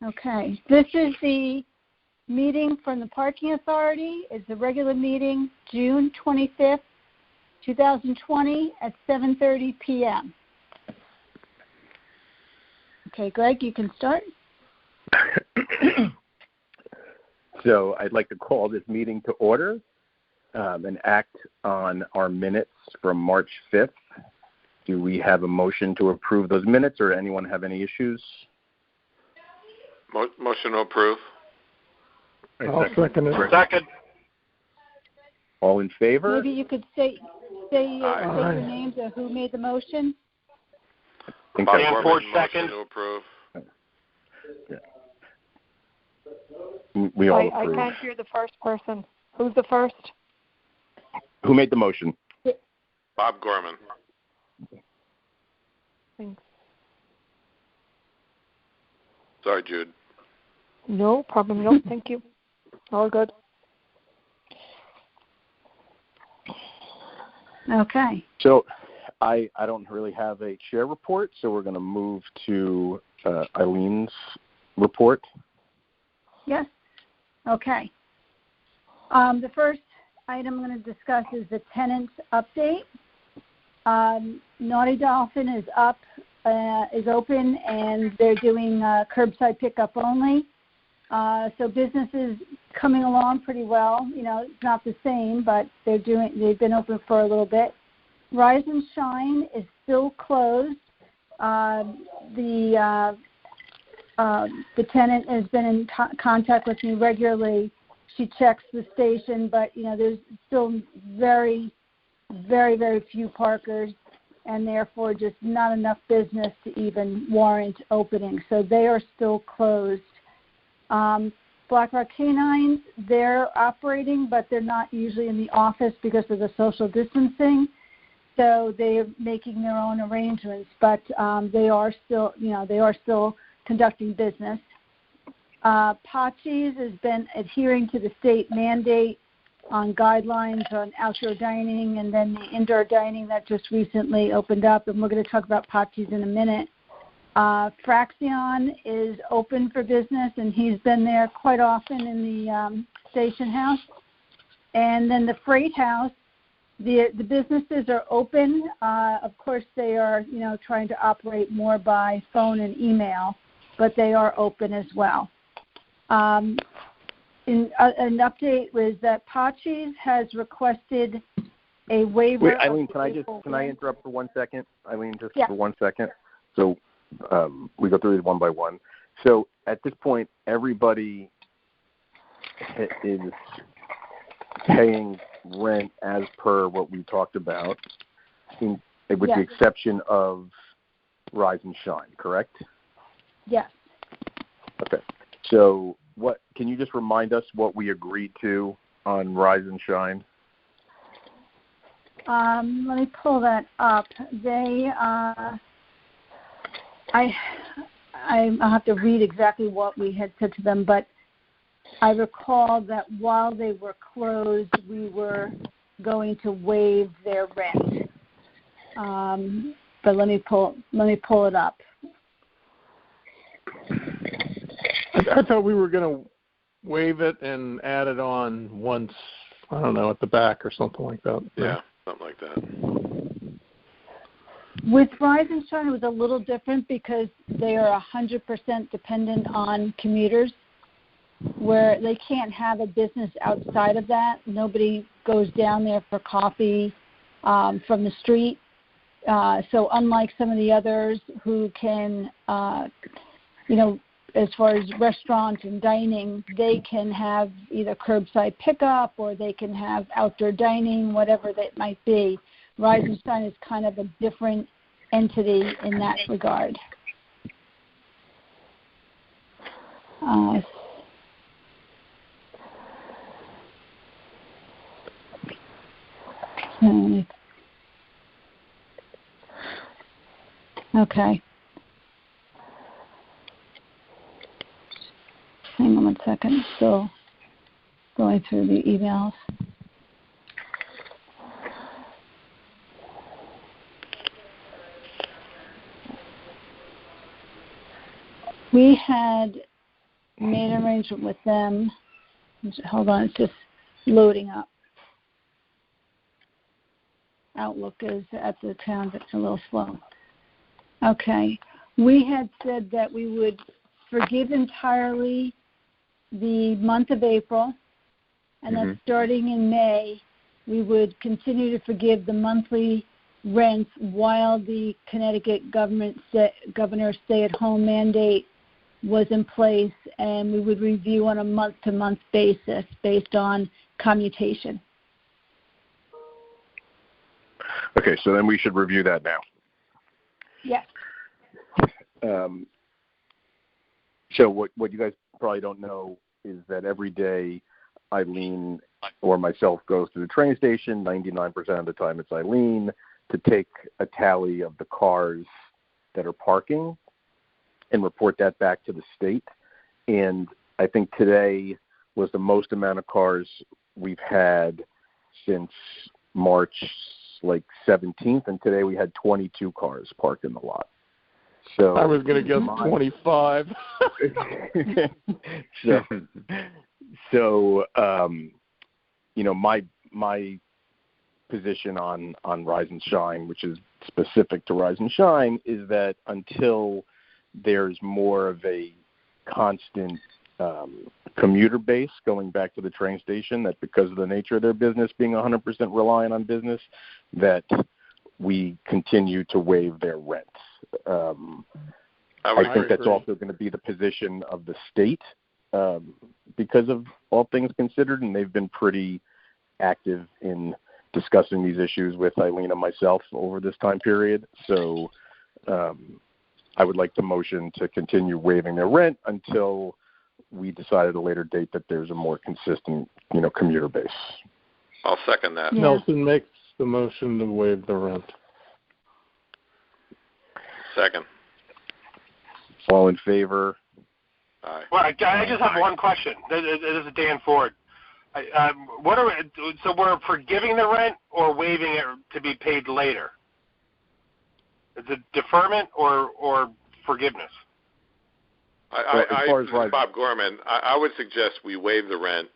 Okay. This is the meeting from the Parking Authority. It's a regular meeting, June 25th, 2020 at 7:30 p.m. Okay, Greg, you can start. So I'd like to call this meeting to order and act on our minutes from March 5th. Do we have a motion to approve those minutes, or anyone have any issues? Motion to approve. I'll second it. Second. All in favor? Maybe you could say your names of who made the motion. Bob Ford, second. To approve. Yeah. We all approve. I can't hear the first person. Who's the first? Who made the motion? Bob Gorman. Thanks. Sorry, Jude. No problem. No, thank you. All good. Okay. So I don't really have a chair report, so we're going to move to Eileen's report. Yes. Okay. The first item I'm going to discuss is the tenant update. Naughty Dolphin is open, and they're doing curbside pickup only. So business is coming along pretty well. You know, it's not the same, but they've been open for a little bit. Rise and Shine is still closed. The tenant has been in contact with me regularly. She checks the station, but there's still very, very, very few parkers, and therefore just not enough business to even warrant opening. So they are still closed. Black Rock Canines, they're operating, but they're not usually in the office because of the social distancing. So they're making their own arrangements, but they are still conducting business. Pachi's has been adhering to the state mandate on guidelines on outdoor dining and then the indoor dining that just recently opened up, and we're going to talk about Pachi's in a minute. Fraxion is open for business, and he's been there quite often in the station house. And then the Freight House, the businesses are open. Of course, they are trying to operate more by phone and email, but they are open as well. An update was that Pachi's has requested a waiver. Wait, Eileen, can I interrupt for 1 second? Eileen, just for 1 second. So we go through these one by one. So at this point, everybody is paying rent as per what we talked about, with the exception of Rise and Shine, correct? Yes. Okay. So can you just remind us what we agreed to on Rise and Shine? Let me pull that up. I'll have to read exactly what we had said to them, but I recall that while they were closed, we were going to waive their rent. But let me pull it up. I thought we were going to waive it and add it on once, I don't know, at the back or something like that. Yeah, something like that. With Rise and Shine, it was a little different because they are 100% dependent on commuters, where they can't have a business outside of that. Nobody goes down there for coffee from the street. So unlike some of the others who can, as far as restaurants and dining, they can have either curbside pickup or they can have outdoor dining, whatever that might be. Rise and Shine is kind of a different entity in that regard. Okay. Hang on 1 second. Still going through the emails. We had made an arrangement with them. Hold on, it's just loading up. Outlook is at the town, it's a little slow. Okay. We had said that we would forgive entirely the month of April, and that starting in May, we would continue to forgive the monthly rents while the Connecticut governor's stay-at-home mandate was in place, and we would review on a month-to-month basis based on commutation. Okay, so then we should review that now. Yes. So what you guys probably don't know is that every day Eileen or myself goes to the train station. 99% of the time it's Eileen, to take a tally of the cars that are parking and report that back to the state. And I think today was the most amount of cars we've had since March 17th, and today we had 22 cars parked in the lot. So I was going to guess 25. So my position on Rise and Shine, which is specific to Rise and Shine, is that until there's more of a constant commuter base going back to the train station, that because of the nature of their business being 100% reliant on business, that we continue to waive their rents. I think that's also going to be the position of the state because of all things considered, and they've been pretty active in discussing these issues with Eileen and myself over this time period. So I would like the motion to continue waiving their rent until we decide at a later date that there's a more consistent, commuter base. I'll second that. Yeah. Nelson makes the motion to waive the rent. Second. All in favor? Aye. Well, I just have one question. This is Dan Ford. So we're forgiving the rent or waiving it to be paid later? Is it deferment or forgiveness? This is Bob Gorman. I would suggest we waive the rent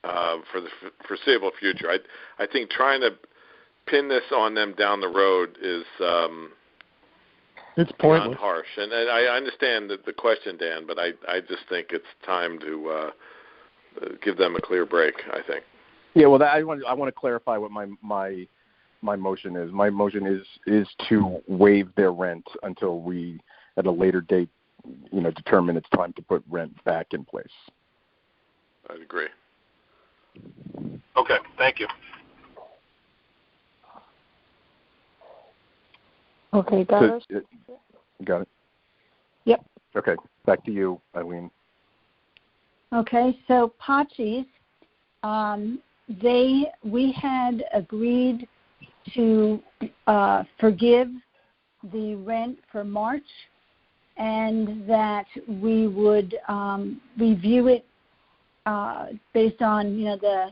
for the foreseeable future. I think trying to pin this on them down the road is it's pointless. Harsh. And I understand the question, Dan, but I just think it's time to give them a clear break, I think. Yeah, well, I want to clarify what my motion is. My motion is to waive their rent until we, at a later date, determine it's time to put rent back in place. I agree. Okay, thank you. Okay, got it. Got it? Yep. Okay, back to you, Eileen. Okay, so Pachi's, we had agreed to forgive the rent for March, and that we would review it based on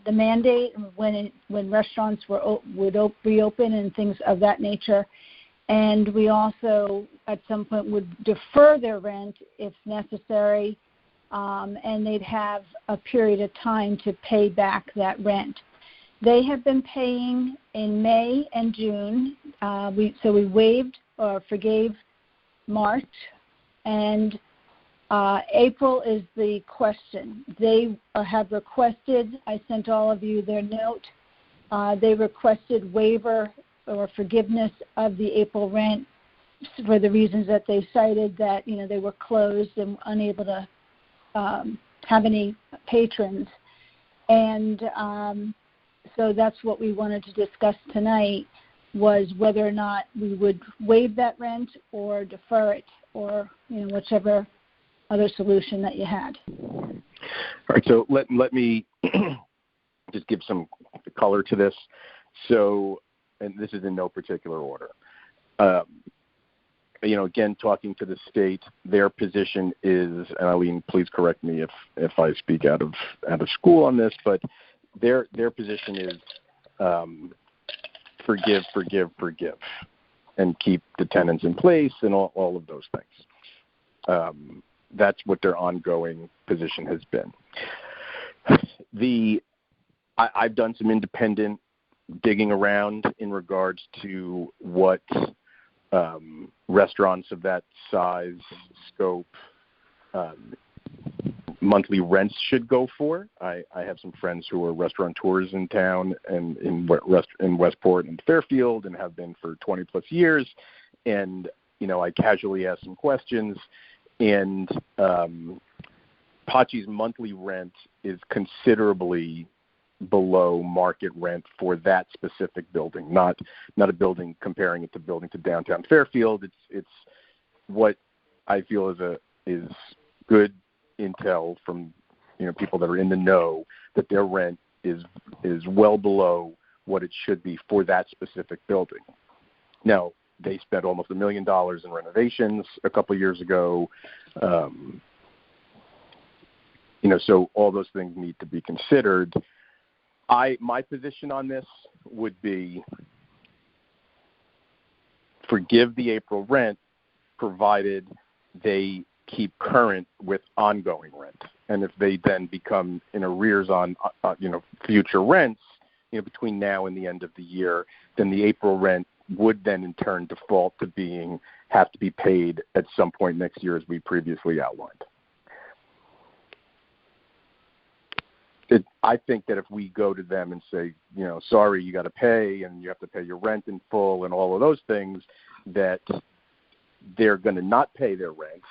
the mandate when restaurants would reopen and things of that nature. And we also at some point would defer their rent if necessary, and they'd have a period of time to pay back that rent. They have been paying in May and June. So we waived or forgave March, and April is the question. They have requested, I sent all of you their note, they requested waiver or forgiveness of the April rent for the reasons that they cited, that they were closed and unable to have any patrons. And so that's what we wanted to discuss tonight, was whether or not we would waive that rent or defer it, or whichever other solution that you had. All right, so let me just give some color to this. So, and this is in no particular order. Again, talking to the state, their position is, and Eileen, please correct me if I speak out of school on this, but their position is forgive, and keep the tenants in place and all of those things. that's what their ongoing position has been. I've done some independent digging around in regards to what restaurants of that size, scope, monthly rents should go for. I have some friends who are restaurateurs in town and in Westport and Fairfield and have been for 20 plus years. And, I casually ask some questions, and Pachi's monthly rent is considerably below market rent for that specific building, not a building comparing it to building to downtown Fairfield. It's what I feel is good intel from people that are in the know that their rent is well below what it should be for that specific building. Now, they spent almost $1 million in renovations a couple of years ago. So all those things need to be considered. My position on this would be forgive the April rent, provided they keep current with ongoing rent. And if they then become in arrears on future rents, between now and the end of the year, then the April rent would then in turn default to have to be paid at some point next year, as we previously outlined. I think that if we go to them and say, sorry, you got to pay, and you have to pay your rent in full and all of those things, that they're going to not pay their rent,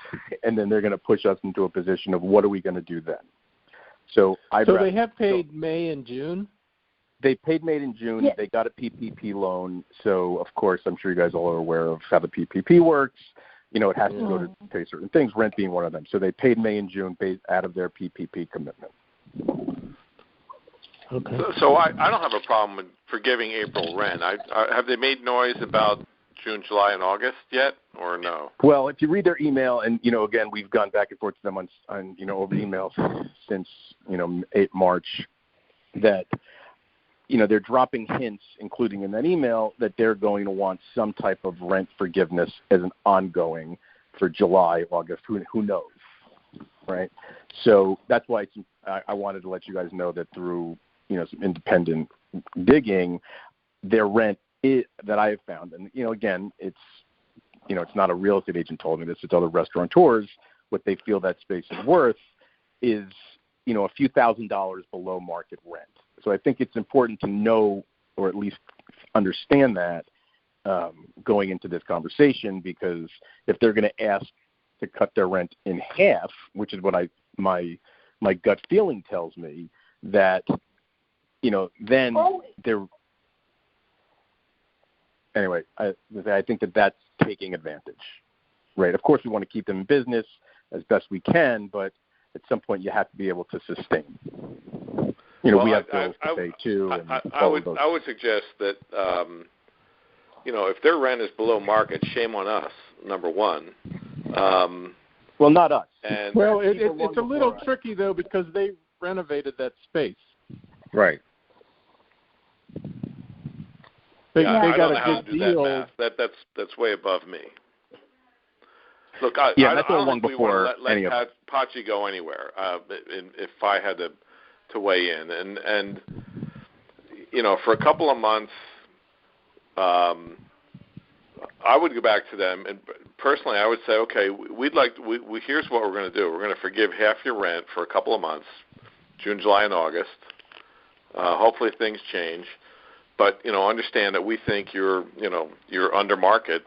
and then they're going to push us into a position of what are we going to do then? So they have paid May and June? They paid May and June. Yeah. They got a PPP loan. So, of course, I'm sure you guys all are aware of how the PPP works. It has to go to pay certain things, rent being one of them. So they paid May and June paid out of their PPP commitment. Okay. So I don't have a problem with forgiving April rent. Have they made noise about June, July, and August yet, or no? Well, if you read their email, and again, we've gone back and forth to them on over email since 8 March, that they're dropping hints, including in that email, that they're going to want some type of rent forgiveness as an ongoing for July, August. Who knows, right? So that's why I wanted to let you guys know that through some independent digging, their rent that I have found, and again, it's not a real estate agent told me this; it's other restaurateurs. What they feel that space is worth is a few $1,000s below market rent. So I think it's important to know, or at least understand that going into this conversation, because if they're going to ask to cut their rent in half, which is what my gut feeling tells me, that then they're anyway. I think that's taking advantage, right? Of course, we want to keep them in business as best we can, but at some point, you have to be able to sustain. We have bills to pay too. I would suggest that if their rent is below market, shame on us. Number one. Well, not us. And it's a little tricky though, because they renovated that space. Right. They I got don't know a how to good do deal. That's way above me. Look, that's I don't long think we before want to let any of it. Pachi go anywhere. If I had to weigh in, and for a couple of months, I would go back to them, and personally, I would say, okay, here's what we're going to do. We're going to forgive half your rent for a couple of months, June, July, and August. Hopefully, things change, but understand that we think you're under market,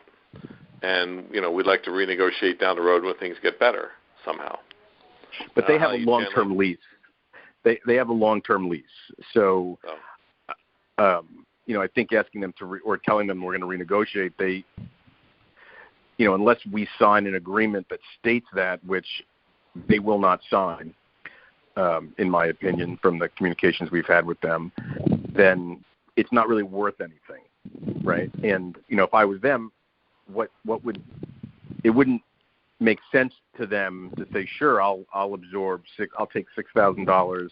and we'd like to renegotiate down the road when things get better somehow. But they have a long-term lease. They have a long-term lease, so I think asking them or telling them we're going to renegotiate, they, unless we sign an agreement that states that, which they will not sign, in my opinion, from the communications we've had with them, then it's not really worth anything, right? And if I was them, it wouldn't make sense to them to say, sure, I'll take $6,000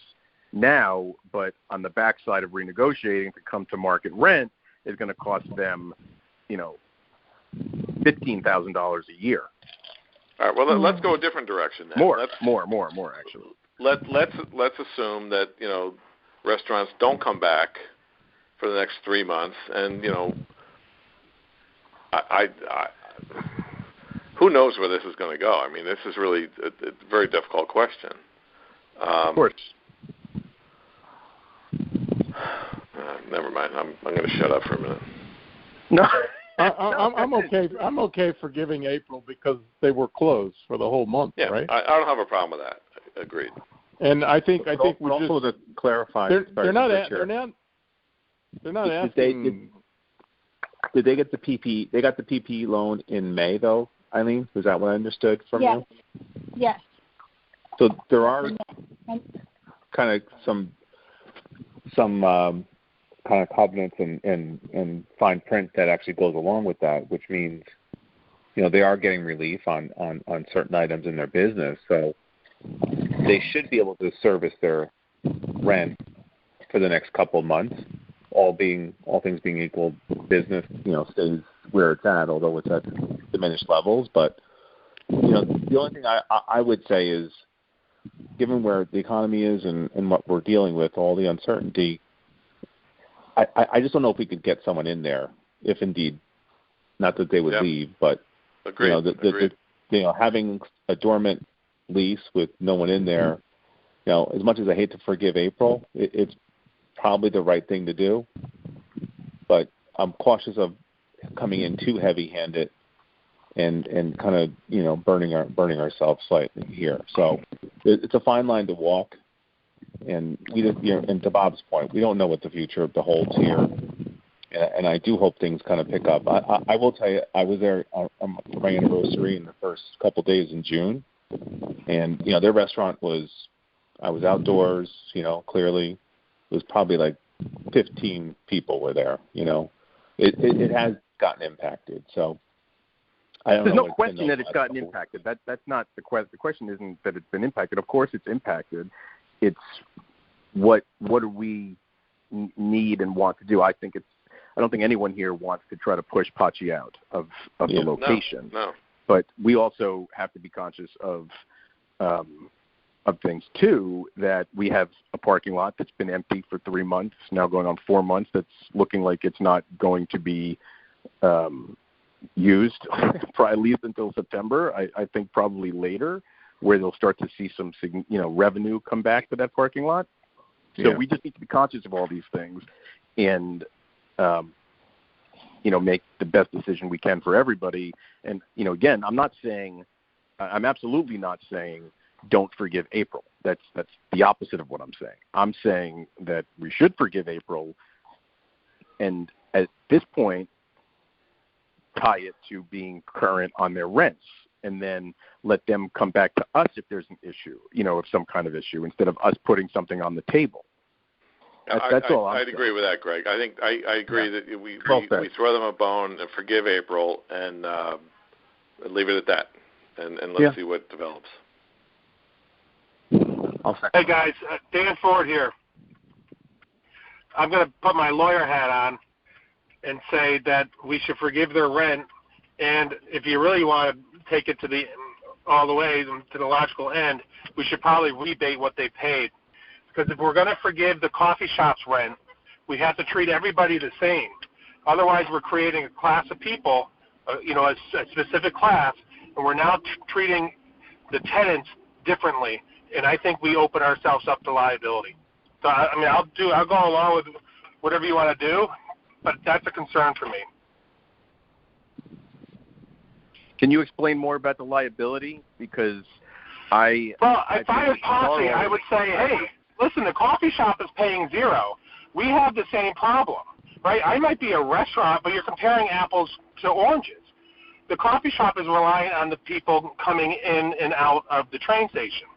now, but on the backside of renegotiating to come to market rent is going to cost them, $15,000 a year. All right. Well, let's go a different direction then. More actually. Let's assume that restaurants don't come back for the next 3 months, and I who knows where this is going to go? I mean, this is really a very difficult question. Of course. Never mind. I'm going to shut up for a minute. No. I'm okay. I'm okay forgiving April because they were closed for the whole month, right? I don't have a problem with that. Agreed. And I think we also just to clarify. They're not asking. Did they get the PPE? They got the PPE loan in May, though, Eileen. Was that what I understood from you? Yes. So there are kind of some kind of covenants and fine print that actually goes along with that, which means they are getting relief on certain items in their business, so they should be able to service their rent for the next couple of months. All things being equal, business stays where it's at, although it's at diminished levels. But the only thing I would say is, given where the economy is and what we're dealing with, all the uncertainty, I just don't know if we could get someone in there, if indeed, not that they would leave, but Agreed. Having a dormant lease with no one in there, as much as I hate to forgive April, it's probably the right thing to do. But I'm cautious of coming in too heavy-handed and kind of burning ourselves slightly here. So it's a fine line to walk. And we just, and to Bob's point, we don't know what the future holds here, and I do hope things kind of pick up. I will tell you, I was there for my anniversary in the first couple of days in June, and their restaurant I was outdoors. Clearly, it was probably like 15 people were there. It has gotten impacted. So I don't know. There's no question that it's gotten impacted. That's not the question. The question isn't that it's been impacted. Of course, it's impacted. It's what do we need and want to do. I don't think anyone here wants to try to push Pachi out of the location. No. But we also have to be conscious of things too, that we have a parking lot that's been empty for 3 months, now going on 4 months, that's looking like it's not going to be used for at least until September. I think probably later, where they'll start to see some revenue come back to that parking lot. So we just need to be conscious of all these things and make the best decision we can for everybody. And again, I'm absolutely not saying don't forgive April. That's the opposite of what I'm saying. I'm saying that we should forgive April, and at this point tie it to being current on their rents, and then let them come back to us if there's an issue, of some kind of issue, instead of us putting something on the table. That's all. I'd agree with that, Greg. I think I agree that we throw them a bone and forgive April and leave it at that, and let's see what develops. Hey guys, Dan Ford here. I'm going to put my lawyer hat on and say that we should forgive their rent, and if you really want to take it all the way to the logical end, we should probably rebate what they paid. Because if we're going to forgive the coffee shop's rent, we have to treat everybody the same. Otherwise, we're creating a class of people, a specific class, and we're now treating the tenants differently. And I think we open ourselves up to liability. So I'll go along with whatever you want to do, but that's a concern for me. Can you explain more about the liability? Because if I was Pachi, I would say, hey, listen, the coffee shop is paying $0. We have the same problem, right? I might be a restaurant, but you're comparing apples to oranges. The coffee shop is relying on the people coming in and out of the train station.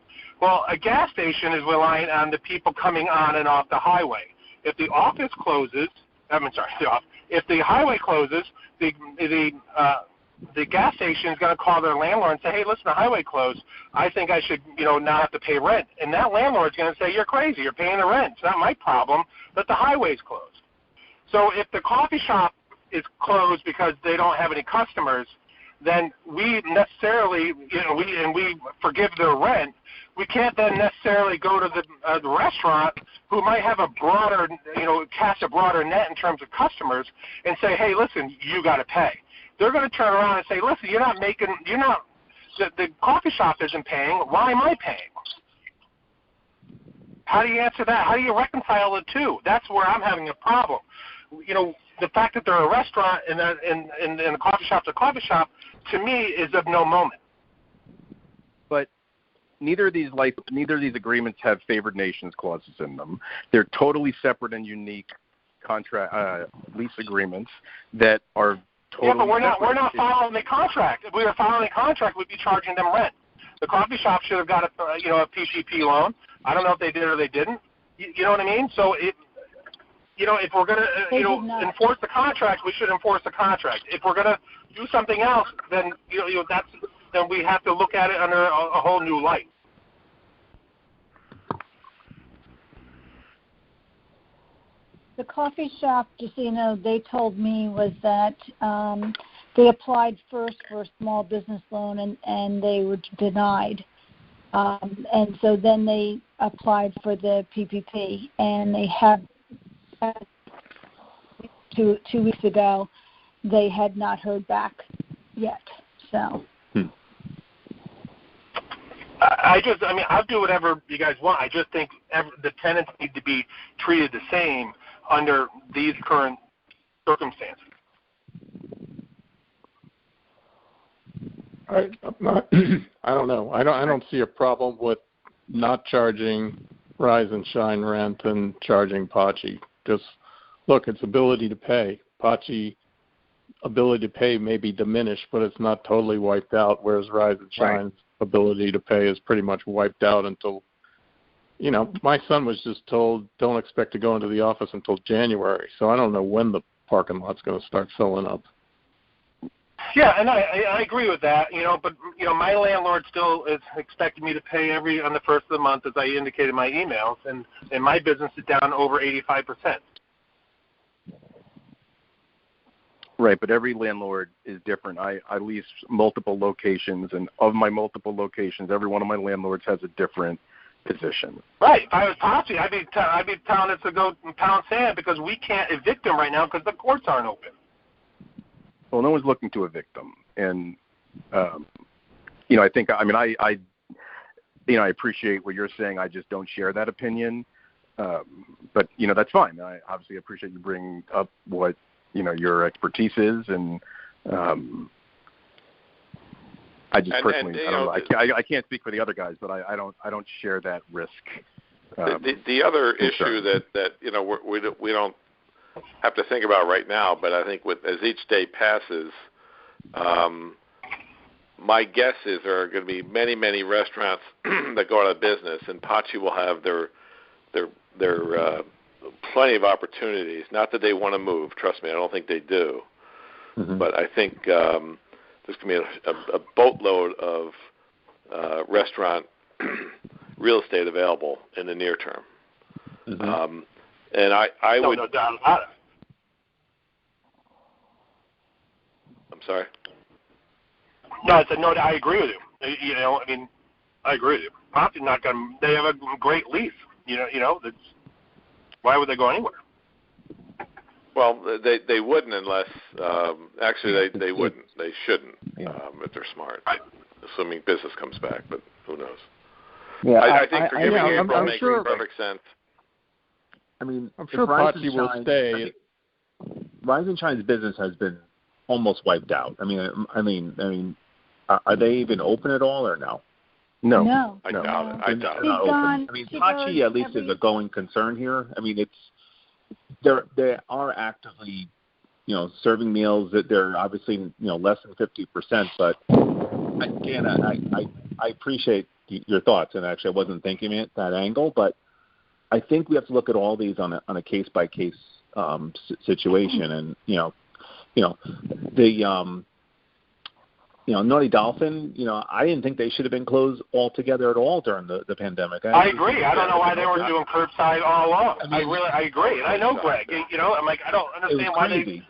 Well, a gas station is relying on the people coming on and off the highway. If the office closes, if the highway closes, the gas station is going to call their landlord and say, hey, listen, the highway closed. I think I should, not have to pay rent. And that landlord's going to say, you're crazy. You're paying the rent. It's not my problem that the highway's closed. So if the coffee shop is closed because they don't have any customers, then we necessarily, we forgive their rent. We can't then necessarily go to the restaurant who might have a broader, cast a broader net in terms of customers and say, hey, listen, you got to pay. They're going to turn around and say, listen, the coffee shop isn't paying. Why am I paying? How do you answer that? How do you reconcile the two? That's where I'm having a problem. The fact that they're a restaurant and a coffee shop's a coffee shop, to me, is of no moment. But neither of these agreements have favored nations clauses in them. They're totally separate and unique lease agreements that are totally. Yeah, but we're not following the contract. If we were following the contract, we'd be charging them rent. The coffee shop should have got a PPP loan. I don't know if they did or they didn't. You know what I mean? So if we're going to enforce the contract, we should enforce the contract. If we're going to do something else, then then we have to look at it under a whole new light. The coffee shop, just so you know, they told me was that they applied first for a small business loan and they were denied. And so then they applied for the PPP, and they had two weeks ago. They had not heard back yet. So I'll do whatever you guys want. I just think the tenants need to be treated the same under these current circumstances. I don't know. I don't see a problem with not charging Rise and Shine rent and charging Pachi. Just look, it's ability to pay. Pachi ability to pay may be diminished, but it's not totally wiped out, whereas Rise and Shine's ability to pay is pretty much wiped out until, my son was just told, don't expect to go into the office until January. So I don't know when the parking lot's going to start filling up. Yeah, and I agree with that, but, my landlord still is expecting me to pay on the first of the month, as I indicated in my emails, and my business is down over 85%. Right, but every landlord is different. I lease multiple locations, and of my multiple locations, every one of my landlords has a different position. Right. If I was Pachi, I'd be telling it to go pound sand because we can't evict them right now because the courts aren't open. Well, no one's looking to evict them, and I think I appreciate what you're saying. I just don't share that opinion, but that's fine. I obviously appreciate you bringing up what your expertise is, and I just personally I don't know. I can't speak for the other guys, but I don't share that risk. The other issue that we don't have to think about right now, but I think as each day passes, my guess is there are going to be many, many restaurants that go out of business, and Pachi will have their plenty of opportunities. Not that they want to move. Trust me, I don't think they do. Mm-hmm. But I think there's going to be a boatload of restaurant real estate available in the near term. Mm-hmm. And I would. No doubt about it. I'm sorry. No, I said no. I agree with you. I agree with you. Pachi's not going. They have a great lease. That's. Why would they go anywhere? Well, they wouldn't unless actually they wouldn't. They shouldn't if they're smart, assuming business comes back. But who knows? Yeah, I think forgiving April makes perfect sense. I'm sure Pachi will stay. Rise and Shine's business has been almost wiped out. Are they even open at all or no? No. I doubt it. Pachi at least is a going concern here. They are actively, serving meals. That they're obviously, less than 50%. But again, I appreciate your thoughts, and actually I wasn't thinking it that angle, but I think we have to look at all these on a case by case situation, and Naughty Dolphin, I didn't think they should have been closed altogether at all during the pandemic. I agree. I don't know why they were doing curbside all along. I agree. And I know Greg. I don't understand why they.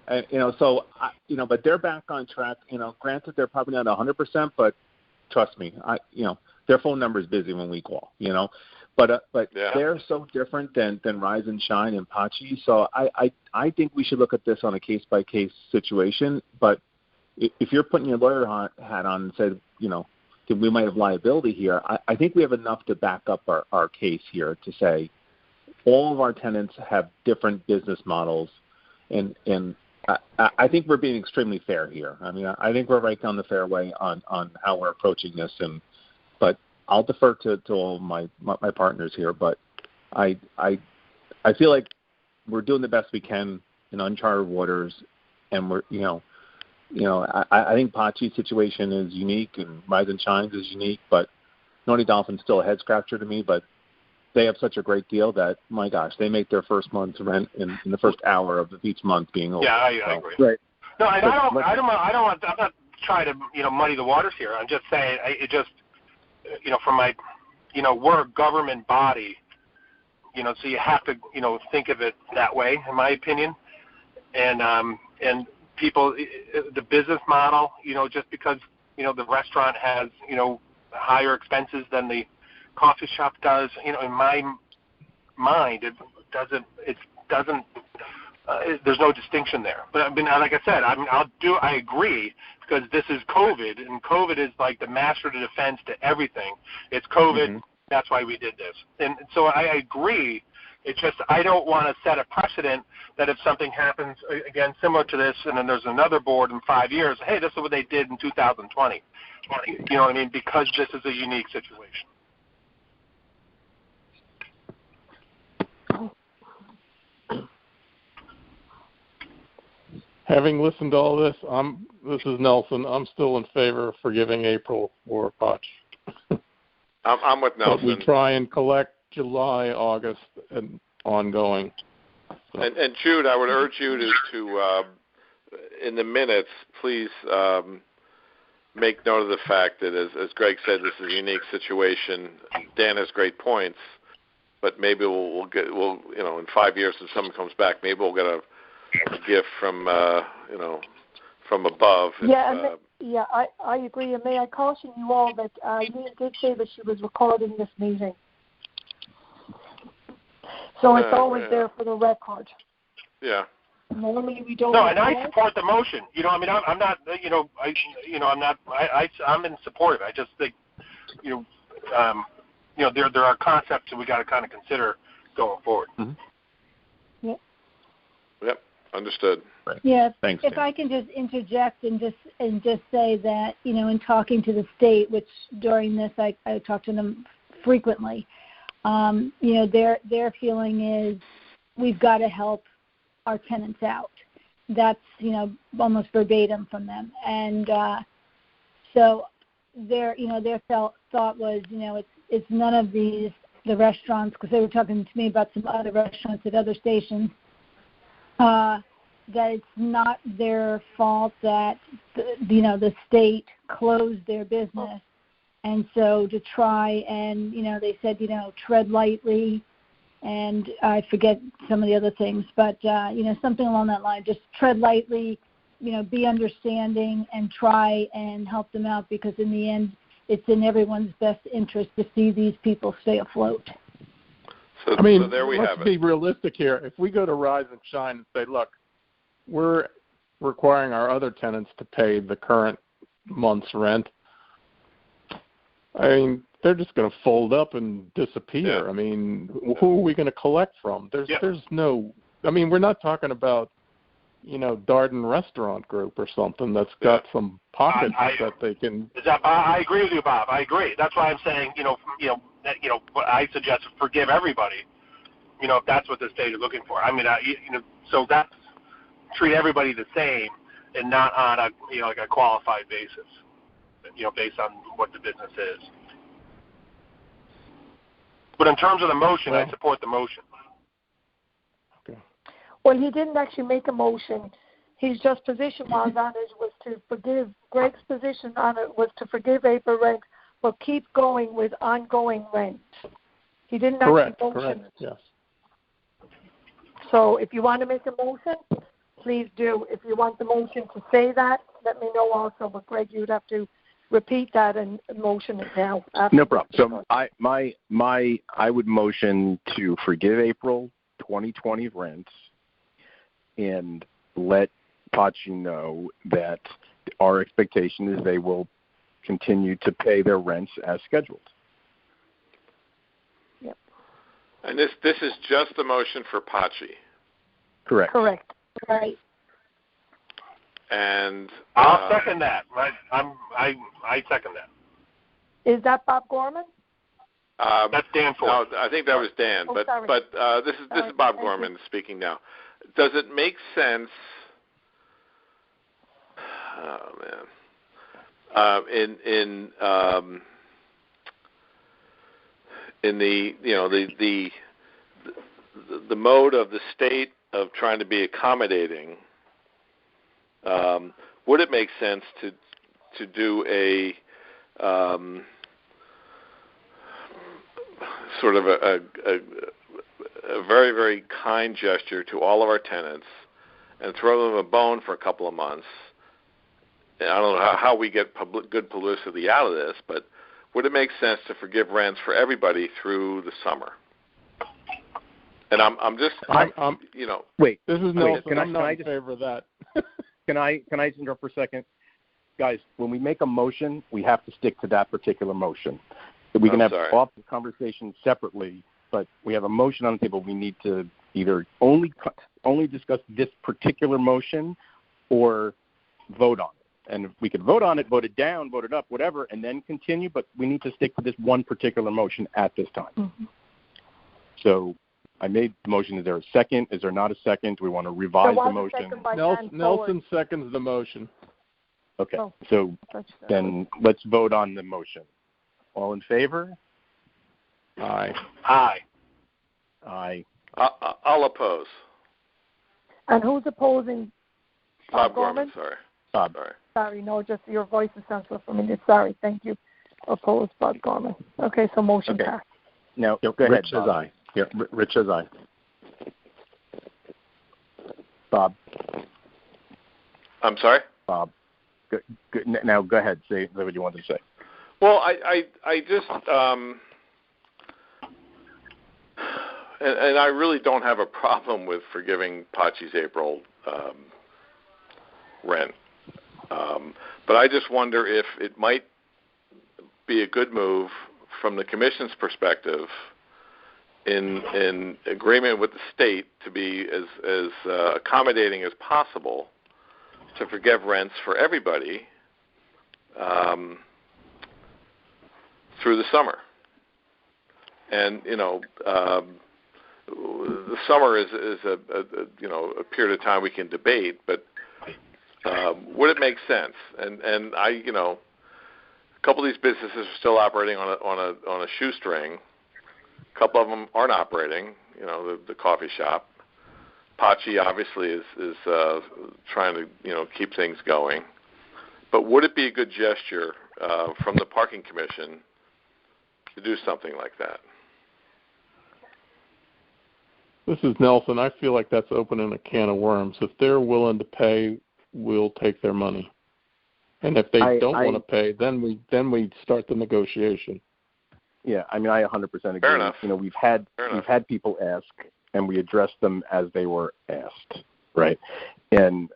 But they're back on track. Granted, they're probably not 100%, but trust me, their phone number is busy when we call. But they're so different than Rise and Shine and Pachi. So I think we should look at this on a case by case situation. But if you're putting your lawyer hat on and said, that we might have liability here, I think we have enough to back up our case here to say all of our tenants have different business models, and I think we're being extremely fair here. I mean, I think we're right down the fairway on how we're approaching this, but I'll defer to all my partners here. But I feel like we're doing the best we can in uncharted waters, and we're I think Pachi's situation is unique and Rise and Shine's is unique, but Naughty Dolphin's still a head scratcher to me. But they have such a great deal that, my gosh, they make their first month's rent in the first hour of each month being open. Yeah, I agree. Right. No, and I'm not trying to muddy the waters here. I'm just saying from my we're a government body, so you have to think of it that way, in my opinion, and people, the business model, just because the restaurant has higher expenses than the coffee shop does, in my mind, it doesn't. There's no distinction there. But I mean, like I said, I agree, because this is COVID, and COVID is like the master defense to everything. It's COVID. Mm-hmm. That's why we did this. And so I agree. It's just I don't want to set a precedent that if something happens again similar to this, and then there's another board in 5 years, hey, this is what they did in 2020. You know what I mean? Because this is a unique situation. Having listened to all this, this is Nelson. I'm still in favor of forgiving April for Pachi. I'm with Nelson. But we try and collect July, August, and ongoing. So. And Jude, I would urge you to in the minutes, please make note of the fact that, as Greg said, this is a unique situation. Dan has great points, but maybe we'll in 5 years if someone comes back, maybe we'll get a gift from from above. Yeah, I agree. And may I caution you all that Nina did say that she was recording this meeting, so it's always there for the record. Yeah. Normally we don't. No, and I support the motion. I'm not. I'm in support of it. I just think, there are concepts that we got to kind of consider going forward. Mm-hmm. Yep. Understood. Right. Yeah. Thanks, if I can just interject and just say that, in talking to the state, which during this I talk to them frequently, their feeling is we've got to help our tenants out. That's, almost verbatim from them. And so their thought was, it's none of the restaurants, because they were talking to me about some other restaurants at other stations, that it's not their fault that the state closed their business, and so to try and they said tread lightly, and I forget some of the other things, but something along that line, just tread lightly, be understanding and try and help them out, because in the end it's in everyone's best interest to see these people stay afloat. So there we have it. Let's be realistic here. If we go to Rise and Shine and say, look, we're requiring our other tenants to pay the current month's rent, I mean, they're just going to fold up and disappear. Yeah. I mean, who are we going to collect from? There's no. I mean, we're not talking about, Darden Restaurant Group or something that's got some pockets that they can. I agree with you, Bob. I agree. That's why I'm saying, I suggest forgive everybody. If that's what the state is looking for. I mean, so that's treat everybody the same and not on a like a qualified basis. Based on what the business is. But in terms of the motion, I support the motion. Okay. Well, he didn't actually make a motion. His just position was on it was to forgive. Greg's position on it was to forgive April rent, but keep going with ongoing rent. He didn't actually motion it. Yes. So if you want to make a motion, please do. If you want the motion to say that, let me know also. But Greg, you'd have to repeat that and motion it now. No problem. So I would motion to forgive April 2020 rents and let Pachi know that our expectation is they will continue to pay their rents as scheduled. Yep. And this is just the motion for Pachi. Correct. Correct. Right. And I'll second that. I second that. Is that Bob Gorman? That's Dan Ford. No, I think that was Dan. Oh, but sorry. this is Bob Gorman speaking now. Does it make sense? Oh man. In the mode of the state of trying to be accommodating, would it make sense to do a sort of a very, very kind gesture to all of our tenants and throw them a bone for a couple of months? And I don't know how we get good publicity out of this, but would it make sense to forgive rents for everybody through the summer? And Wait, this is Nelson. I'm not in just, favor of that. Can I just interrupt for a second? Guys, when we make a motion, we have to stick to that particular motion. We can have off the conversation separately, but we have a motion on the table. We need to either only discuss this particular motion or vote on it. And if we could vote on it, vote it down, vote it up, whatever, and then continue, but we need to stick to this one particular motion at this time. Mm-hmm. So I made the motion. Is there a second? Is there not a second? Do we want to revise the motion? Nelson seconds the motion. Okay. So then let's vote on the motion. All in favor? Aye. Aye. Aye. I'll oppose. And who's opposing? Bob Gorman. Sorry. Bob. Sorry, no, just your voice is sounds so familiar. Sorry, thank you. Opposed, Bob Gorman. Okay, so motion passed. Now, go ahead, Rich Bob. says aye. Yeah, Rich says aye. Bob. I'm sorry? Bob. Good. Now, go ahead. Say what you wanted to say. Well, I just and I really don't have a problem with forgiving Pachi's April rent, but I just wonder if it might be a good move from the Commission's perspective, in agreement with the state, to be as accommodating as possible to forgive rents for everybody through the summer. And the summer is a period of time we can debate, but would it make sense? And I a couple of these businesses are still operating on a shoestring. A couple of them aren't operating. The coffee shop. Pachi obviously is trying to keep things going. But would it be a good gesture from the Parking Commission to do something like that? This is Nelson. I feel like that's opening a can of worms. If they're willing to pay, we'll take their money. And if they don't want to pay, then we start the negotiation. Yeah, I mean, I 100% agree. Fair enough. We've had people ask, and we addressed them as they were asked, right? And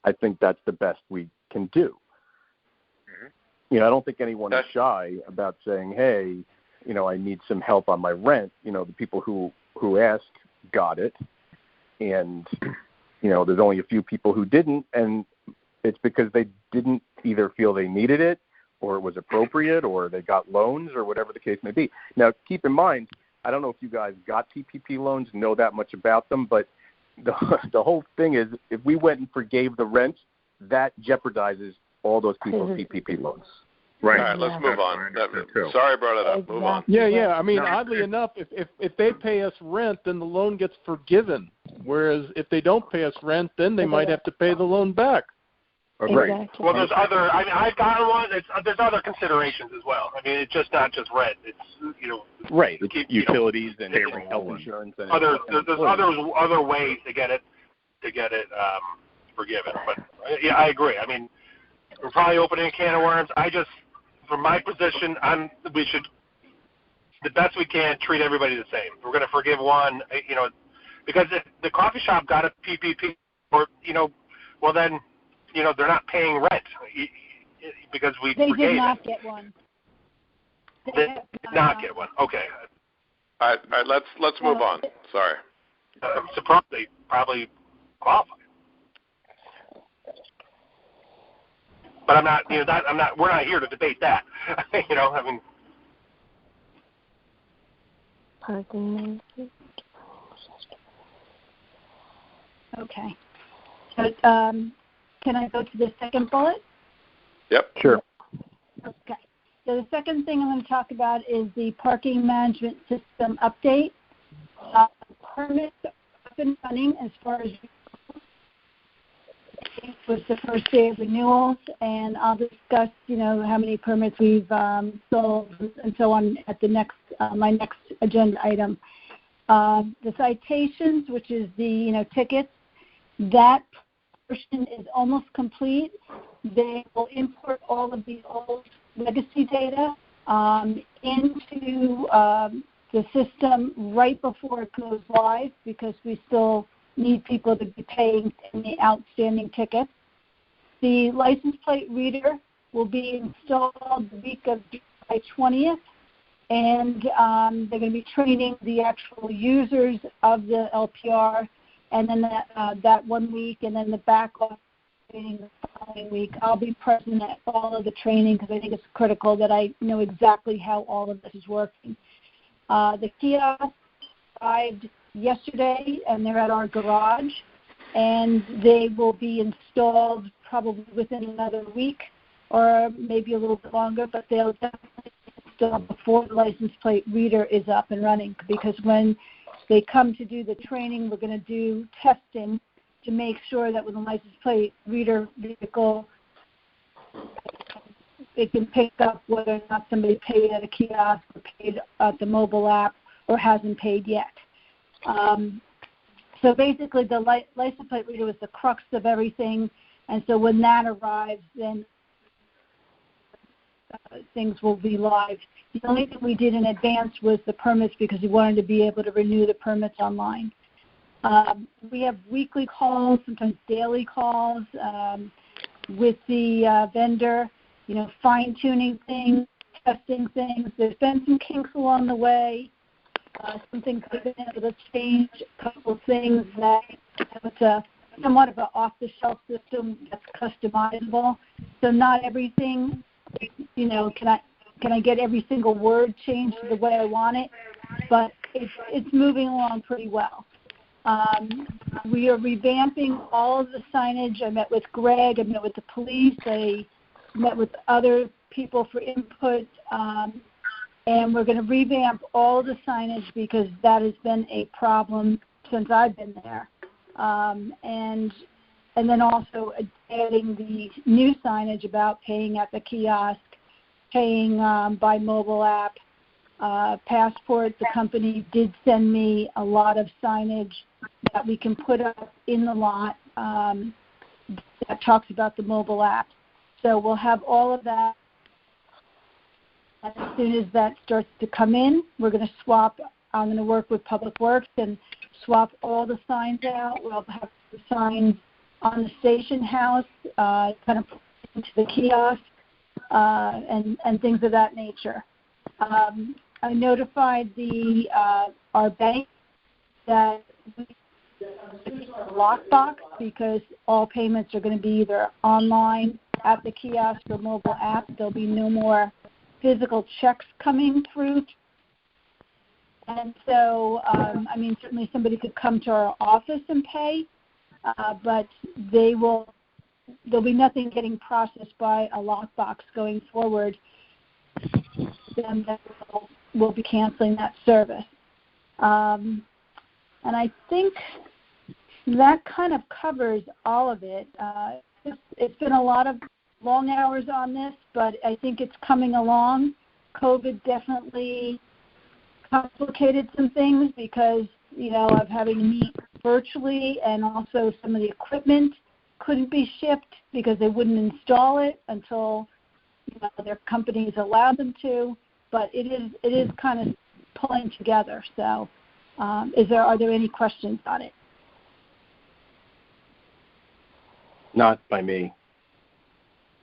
I think that's the best we can do. Mm-hmm. I don't think anyone is shy about saying, hey, I need some help on my rent. The people who asked got it, and there's only a few people who didn't, and it's because they didn't either feel they needed it, or it was appropriate, or they got loans, or whatever the case may be. Now, keep in mind, I don't know if you guys got PPP loans, know that much about them, but the whole thing is, if we went and forgave the rent, that jeopardizes all those people's PPP loans. Right. All right, let's move on. Sorry I brought it up. Move on. Yeah. I mean, oddly enough, if they pay us rent, then the loan gets forgiven. Whereas if they don't pay us rent, then they might have to pay the loan back. Right. Exactly. Well, there's other. I've gotten one. There's other considerations as well. I mean, it's just not just rent. It's right. It's utilities and health insurance and there's other ways to get it to get it forgiven. But yeah, I agree. I mean, we're probably opening a can of worms. From my position, we should, the best we can, treat everybody the same. We're going to forgive one, because if the coffee shop got a PPP, or well then, they're not paying rent because we They forgave did not it. get one. They did not get one. Okay. All right. Let's move on. Sorry. I'm surprised they probably qualify. But I'm not. We're not here to debate that. I mean. Parking. Okay. So can I go to the second bullet? Yep. Sure. Okay. So the second thing I'm going to talk about is the parking management system update. Permits up and running as far as it was the first day of renewals, and I'll discuss, how many permits we've sold and so on at the next my next agenda item. The citations, which is the tickets, that portion is almost complete. They will import all of the old legacy data into the system right before it goes live, because we still need people to be paying any outstanding tickets. The license plate reader will be installed the week of July 20th, and they're going to be training the actual users of the LPR, and then that 1 week, and then the backlog training the following week. I'll be present at all of the training because I think it's critical that I know exactly how all of this is working. The kiosks arrived yesterday, and they're at our garage, and they will be installed probably within another week or maybe a little bit longer, but they'll definitely be installed before the license plate reader is up and running, because when they come to do the training, we're going to do testing to make sure that with the license plate reader vehicle, it can pick up whether or not somebody paid at a kiosk or paid at the mobile app or hasn't paid yet. So basically, the license plate reader was the crux of everything, and so when that arrives, then things will be live. The only thing we did in advance was the permits, because we wanted to be able to renew the permits online. We have weekly calls, sometimes daily calls with the vendor, fine-tuning things, testing things. There's been some kinks along the way. Some things we've been able to change, a couple of things that it's somewhat of an off-the-shelf system that's customizable. So not everything, can I get every single word changed the way I want it? But it's moving along pretty well. We are revamping all of the signage. I met with Greg. I met with the police. I met with other people for input. And we're going to revamp all the signage because that has been a problem since I've been there. And then also adding the new signage about paying at the kiosk, paying by mobile app. Passport, the company did send me a lot of signage that we can put up in the lot that talks about the mobile app. So we'll have all of that. As soon as that starts to come in, we're going to swap. I'm going to work with Public Works and swap all the signs out. We'll have the signs on the station house, kind of into the kiosk, and things of that nature. I notified our bank that we use a lockbox because all payments are going to be either online at the kiosk or mobile app. There'll be no more physical checks coming through. And so, certainly somebody could come to our office and pay, but there'll be nothing getting processed by a lockbox going forward. Then we'll be canceling that service. And I think that kind of covers all of it. It's been a lot of long hours on this, but I think it's coming along. COVID definitely complicated some things because, of having to meet virtually, and also some of the equipment couldn't be shipped because they wouldn't install it until their companies allowed them to. But it is kind of pulling together. So, are there any questions on it? Not by me.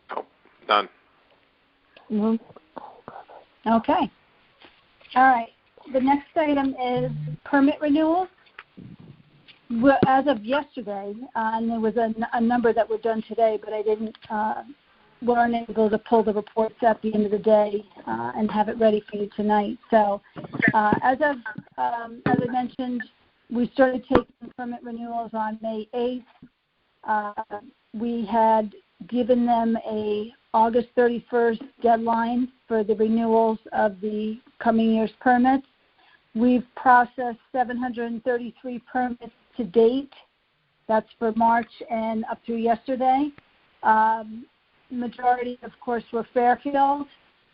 No, none. Mm-hmm. Okay. All right. The next item is permit renewals. Well, as of yesterday, and there was a number that were done today, but I weren't able to pull the reports at the end of the day and have it ready for you tonight. So, as I mentioned, we started taking permit renewals on May 8th. We had given them a August 31st deadline for the renewals of the coming year's permits. We've processed 733 permits to date. That's for March and up through yesterday. Majority, of course, were Fairfield,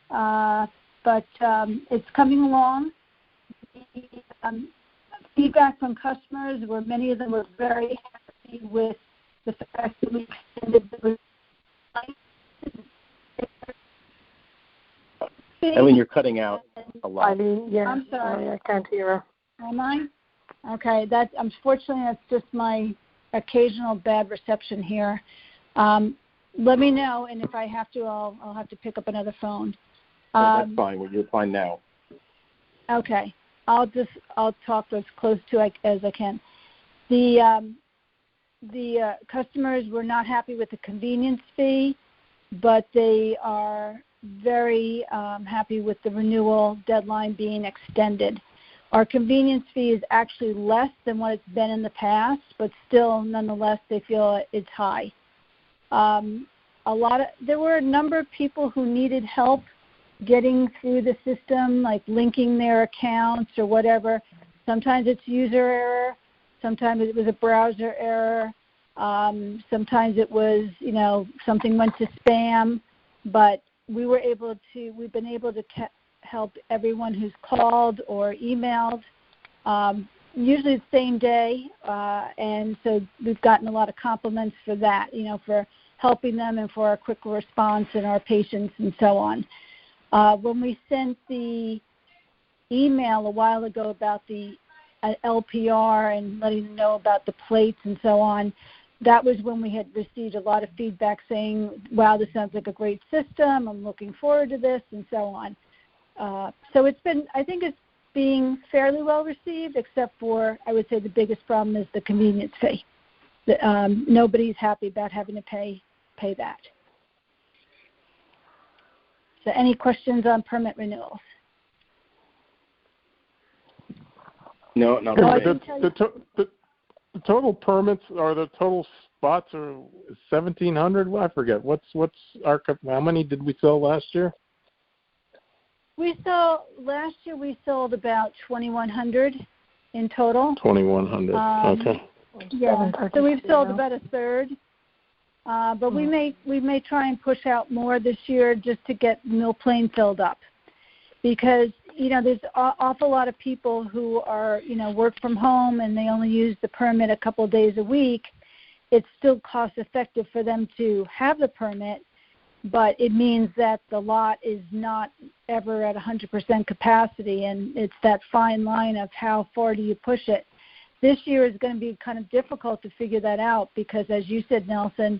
but it's coming along. The feedback from customers were many of them were very happy with the fact that we extended the Eileen, you're cutting out a lot. Eileen, yeah. I'm sorry. I can't hear her. Am I? Okay. Unfortunately, that's just my occasional bad reception here. Let me know, and if I have to, I'll have to pick up another phone. That's fine. Well, you're fine now. Okay. I'll talk as close to as I can. The customers were not happy with the convenience fee, but they are very happy with the renewal deadline being extended. Our convenience fee is actually less than what it's been in the past, but still, nonetheless, they feel it's high. There were a number of people who needed help getting through the system, like linking their accounts or whatever. Sometimes it's user error. Sometimes it was a browser error. Sometimes it was, something went to spam. But we've been able to help everyone who's called or emailed, usually the same day. And so we've gotten a lot of compliments for that, for helping them and for our quick response and our patience and so on. When we sent the email a while ago about the LPR and letting them know about the plates and so on, that was when we had received a lot of feedback saying, wow, this sounds like a great system, I'm looking forward to this, and so on. So I think it's being fairly well received, except for, I would say the biggest problem is the convenience fee. Nobody's happy about having to pay that. So any questions on permit renewals? No, not really. The total permits or the total spots are 1,700. I forget. How many did we sell last year? Last year we sold about 2,100 in total. 2,100. Okay. Yeah. So we've sold about a third. But we may try and push out more this year just to get Mill Plain filled up, because there's an awful lot of people who are work from home and they only use the permit a couple of days a week. It's still cost effective for them to have the permit, but it means that the lot is not ever at 100% capacity, and it's that fine line of how far do you push it. This year is going to be kind of difficult to figure that out because, as you said, Nelson,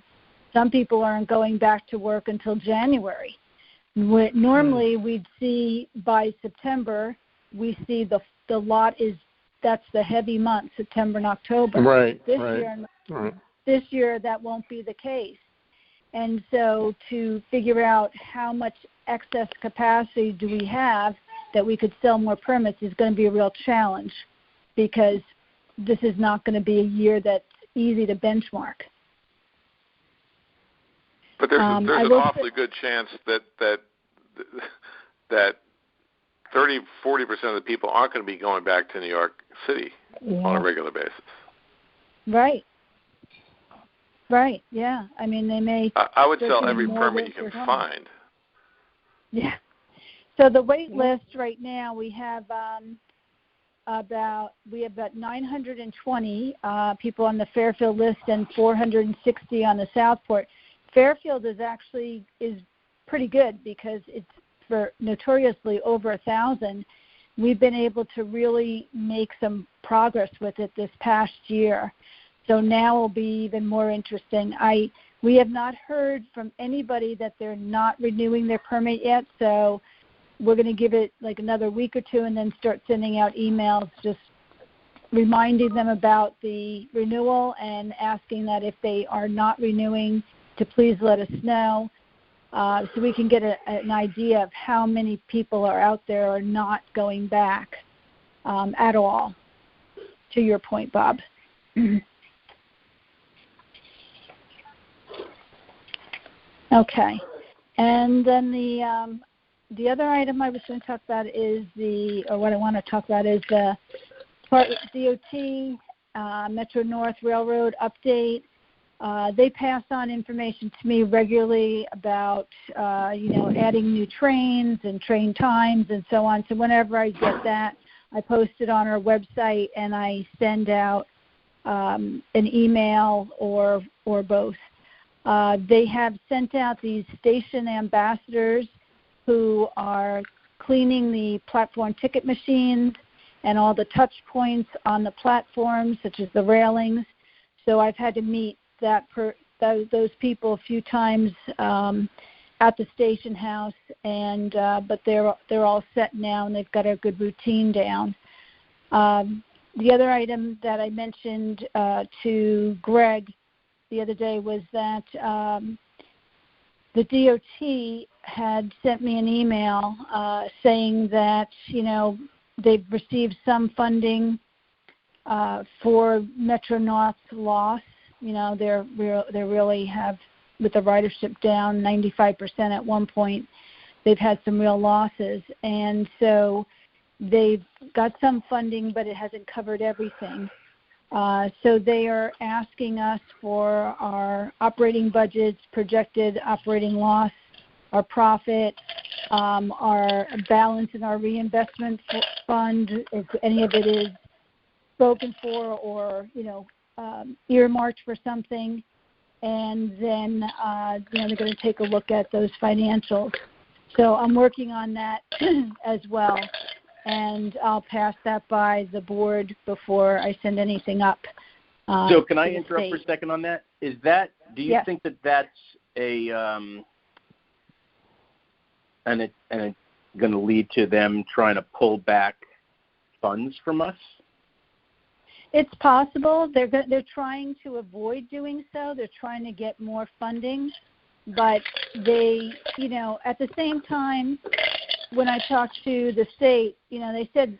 some people aren't going back to work until January. Normally, we'd see by September, we see the lot that's the heavy month, September and October. Right. This year, that won't be the case. And so to figure out how much excess capacity do we have that we could sell more permits is going to be a real challenge, because this is not going to be a year that's easy to benchmark. But there's an awfully good chance that 30-40% of the people aren't going to be going back to New York City on a regular basis. Right. Yeah. I mean, they may. I would sell every permit you can find. Yeah. So the wait list right now, we have we have about 920 people on the Fairfield list and 460 on the Southport. Fairfield is pretty good because it's for notoriously over 1,000. We've been able to really make some progress with it this past year. So now will be even more interesting. We have not heard from anybody that they're not renewing their permit yet, so we're going to give it like another week or two and then start sending out emails just reminding them about the renewal and asking that if they are not renewing to please let us know so we can get an idea of how many people are out there are not going back at all, to your point, Bob. Okay. And then the other item I was going to talk about is the DOT Metro North Railroad update. They pass on information to me regularly about, adding new trains and train times and so on. So whenever I get that, I post it on our website and I send out an email or both. They have sent out these station ambassadors who are cleaning the platform ticket machines and all the touch points on the platforms, such as the railings. So I've had to meet those people a few times at the station house, but they're all set now and they've got a good routine down. The other item that I mentioned to Greg the other day was that the DOT had sent me an email saying that they've received some funding for Metro North's loss. They really have, with the ridership down 95% at one point, they've had some real losses, and so they've got some funding, but it hasn't covered everything. So they are asking us for our operating budgets, projected operating loss, our profit, our balance in our reinvestment fund, if any of it is spoken for or, earmarked for something. And then, they're going to take a look at those financials. So I'm working on that as well. And I'll pass that by the board before I send anything up. So can I interrupt for a second on that? Do you think that that's and it's going to lead to them trying to pull back funds from us? It's possible. They're trying to avoid doing so. They're trying to get more funding. But they, at the same time, when I talked to the state, they said,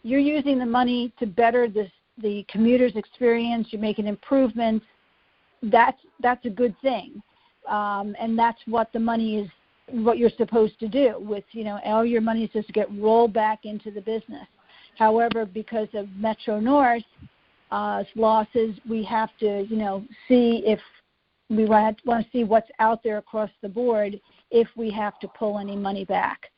you're using the money to better the commuter's experience. You're making improvements. That's a good thing. And that's what the money is, what you're supposed to do with, all your money is just to get rolled back into the business. However, because of Metro North's losses, we have to, see if we want to see what's out there across the board if we have to pull any money back.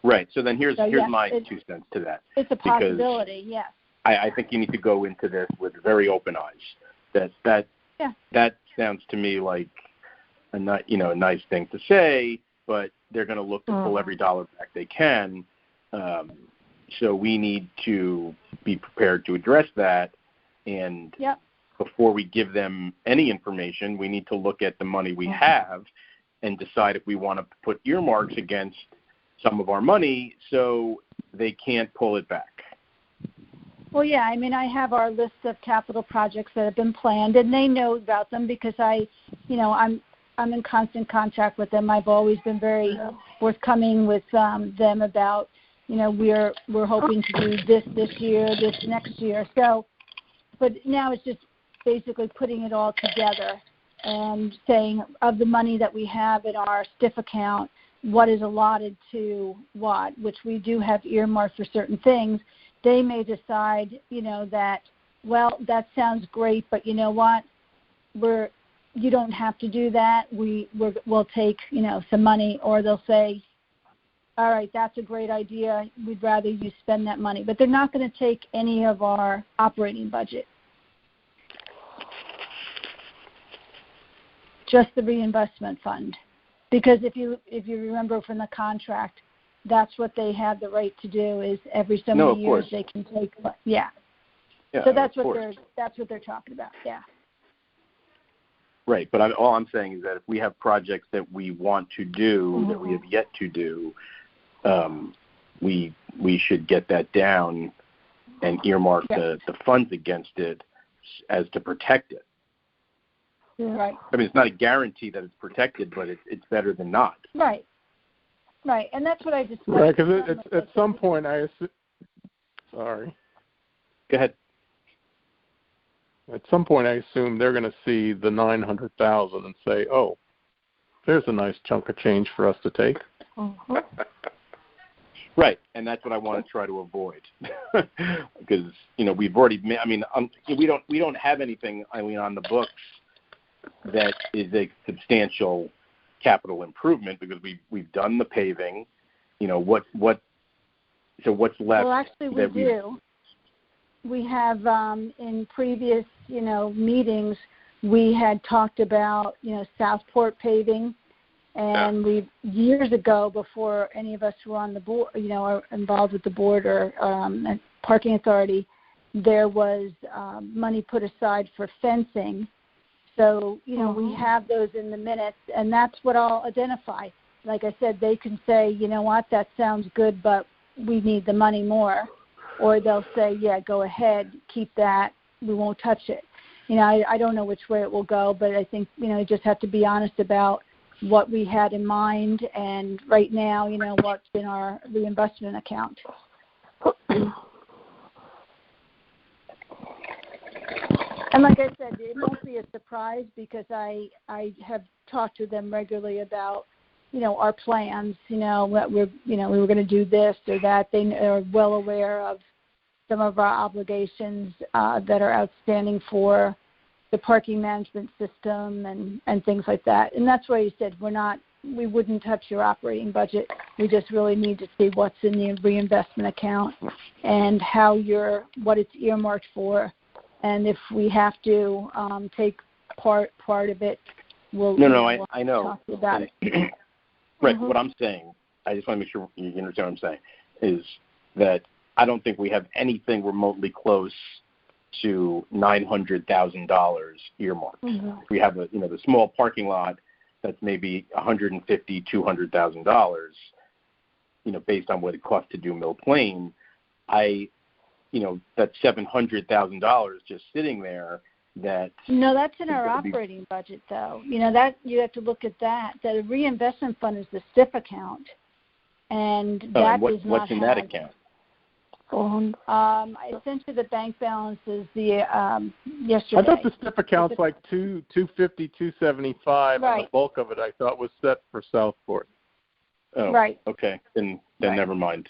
Right. So then here's my 2 cents to that. It's a possibility, yes. I think you need to go into this with very open eyes. That sounds to me like a nice thing to say, but they're going to look to pull every dollar back they can. So we need to be prepared to address that. And before we give them any information, we need to look at the money we have and decide if we want to put earmarks against some of our money so they can't pull it back. Well, yeah, I have our list of capital projects that have been planned, and they know about them because I'm in constant contact with them. I've always been very forthcoming with them about, we're hoping to do this year, this next year. So, but now it's just basically putting it all together and saying of the money that we have in our STIF account, what is allotted to what, which we do have earmarked for certain things. They may decide, that, well, that sounds great, but you know what, you don't have to do that. We'll take, some money, or they'll say, all right, that's a great idea. We'd rather you spend that money. But they're not going to take any of our operating budget. Just the reinvestment fund. Because if you remember from the contract, that's what they have the right to do is every so many years they can take. Yeah. So that's what they're talking about. Yeah. Right, but all I'm saying is that if we have projects that we want to do that we have yet to do, we should get that down and earmark the funds against it as to protect it. Right. I mean, it's not a guarantee that it's protected, but it's better than not. Right. Right, and that's what I just. Right, because at some point I assume. Sorry. Go ahead. At some point, I assume they're going to see the $900,000 and say, "Oh, there's a nice chunk of change for us to take." Right, and that's what I want to try to avoid, because we've already. I mean, we don't have anything. I mean, on the books that is a substantial capital improvement because we've done the paving. So what's left? Well, actually, we do. We have in previous, meetings, we had talked about, Southport paving, and we years ago, before any of us were on the board, are involved with the board or parking authority, there was money put aside for fencing. So, we have those in the minutes, and that's what I'll identify. Like I said, they can say, you know what, that sounds good, but we need the money more. Or they'll say, yeah, go ahead, keep that, we won't touch it. I don't know which way it will go, but I think, you just have to be honest about what we had in mind and right now, what's in our reinvestment account. And like I said, it won't be a surprise because I have talked to them regularly about, our plans, what we were going to do this or that. They are well aware of some of our obligations that are outstanding for the parking management system and things like that. And that's why you said we wouldn't touch your operating budget. We just really need to see what's in the reinvestment account and what it's earmarked for. And if we have to take part of it, we'll I know. talk about it. Right. What I'm saying, I just want to make sure you understand what I'm saying, is that I don't think we have anything remotely close to $900,000 earmarked. We have the small parking lot that's maybe $150,000, $200,000, based on what it costs to do Mill Plain. That's $700,000 just sitting there. No, that's in our operating budget, though. That you have to look at that. The reinvestment fund is the STIF account, and that does not what's in that account? I sent you the bank balances yesterday. I thought the STIF account's like $250, $275, right. And the bulk of it I thought was set for Southport. Oh, right. Okay, then never mind.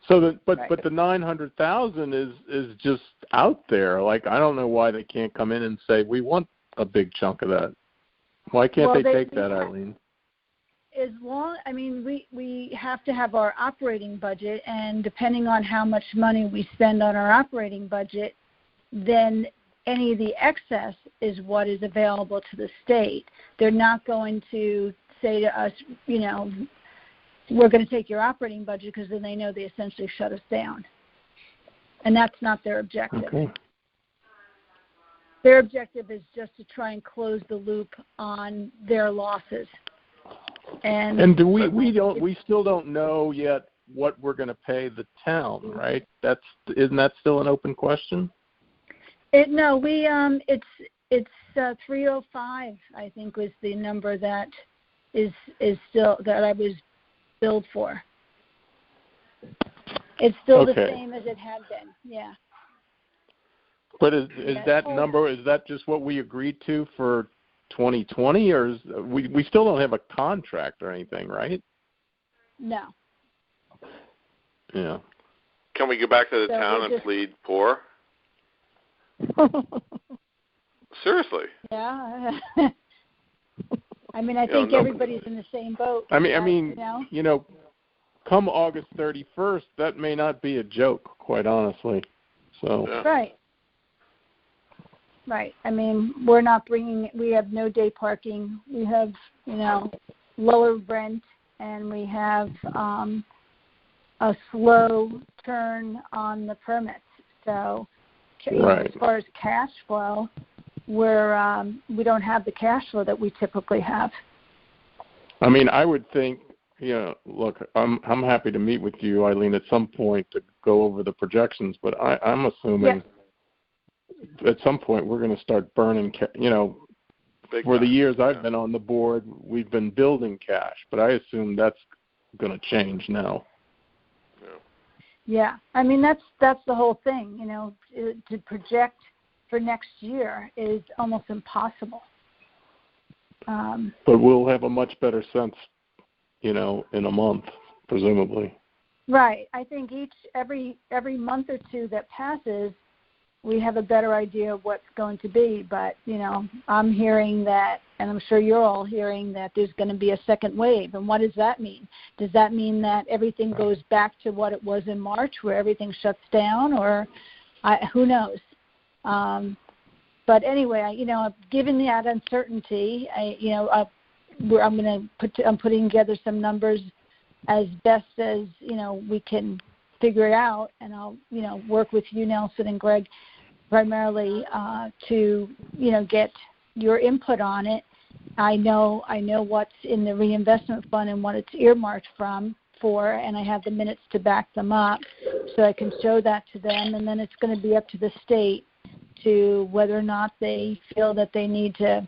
So but the $900,000 is just out there. Like, I don't know why they can't come in and say we want a big chunk of that. Why can't they take that, Eileen? We have to have our operating budget, and depending on how much money we spend on our operating budget, then any of the excess is what is available to the state. They're not going to say to us, we're going to take your operating budget, because then they know they essentially shut us down. And that's not their objective. Okay. Their objective is just to try and close the loop on their losses. And do we still don't know yet what we're going to pay the town, right? Isn't that still an open question? It's 305, I think, was the number that is still that I was billed for. It's still the same as it had been, yeah. But is that number, is that just what we agreed to for 2020, or we still don't have a contract or anything, right? No. Yeah. Can we go back to the town and plead poor? Seriously. Yeah. I think everybody's in the same boat. come August 31st, that may not be a joke, quite honestly. So Right. I mean, we have no day parking. We have, lower rent, and we have a slow turn on the permits. So as far as cash flow, we don't have the cash flow that we typically have. I mean, I would think, look, I'm happy to meet with you, Eileen, at some point to go over the projections, but I'm assuming at some point we're going to start burning, for the years I've been on the board, we've been building cash, but I assume that's going to change now. Yeah. I mean, that's the whole thing, to project for next year is almost impossible. But we'll have a much better sense, in a month, presumably. Right. I think every month or two that passes, we have a better idea of what's going to be. But, I'm hearing that, and I'm sure you're all hearing that there's going to be a second wave. And what does that mean? Does that mean that everything goes back to what it was in March, where everything shuts down, or who knows? But anyway, given that uncertainty, I'm putting together some numbers as best as we can figure it out, and I'll work with you, Nelson and Greg, primarily to get your input on it. I know what's in the reinvestment fund and what it's earmarked for, and I have the minutes to back them up, so I can show that to them, and then it's going to be up to the state to whether or not they feel that they need to,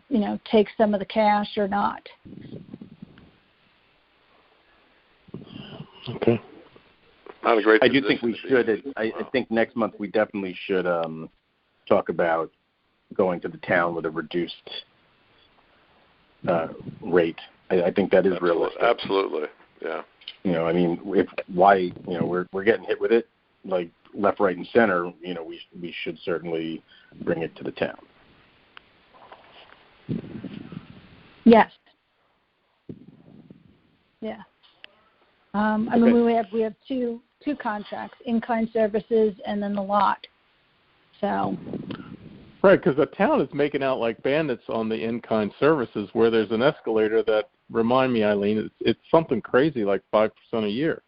take some of the cash or not. Okay. Not a great. I do think we should. I think next month we definitely should talk about going to the town with a reduced rate. I think that is realistic. Absolutely. Yeah. I mean, we're getting hit with it like left, right, and center. We should certainly bring it to the town. Yes. Yeah. I mean, we have two contracts: in-kind services and then the lot. So. Right, because the town is making out like bandits on the in-kind services, where there's an escalator that, remind me, Eileen, it's something crazy like 5% a year.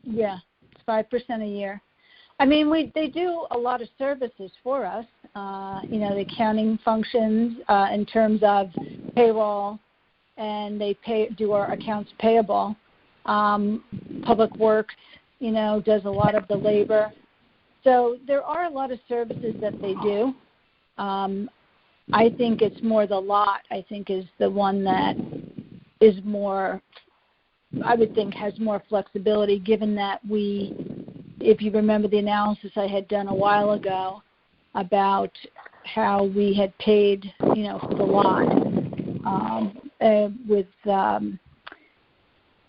Yeah, it's 5% a year. I mean, they do a lot of services for us. The accounting functions in terms of payroll, and they do our accounts payable. Public Works, does a lot of the labor. So there are a lot of services that they do. I think it's more the lot, I think, is the one that is more, I would think, has more flexibility, given that if you remember the analysis I had done a while ago about how we had paid, for the lot with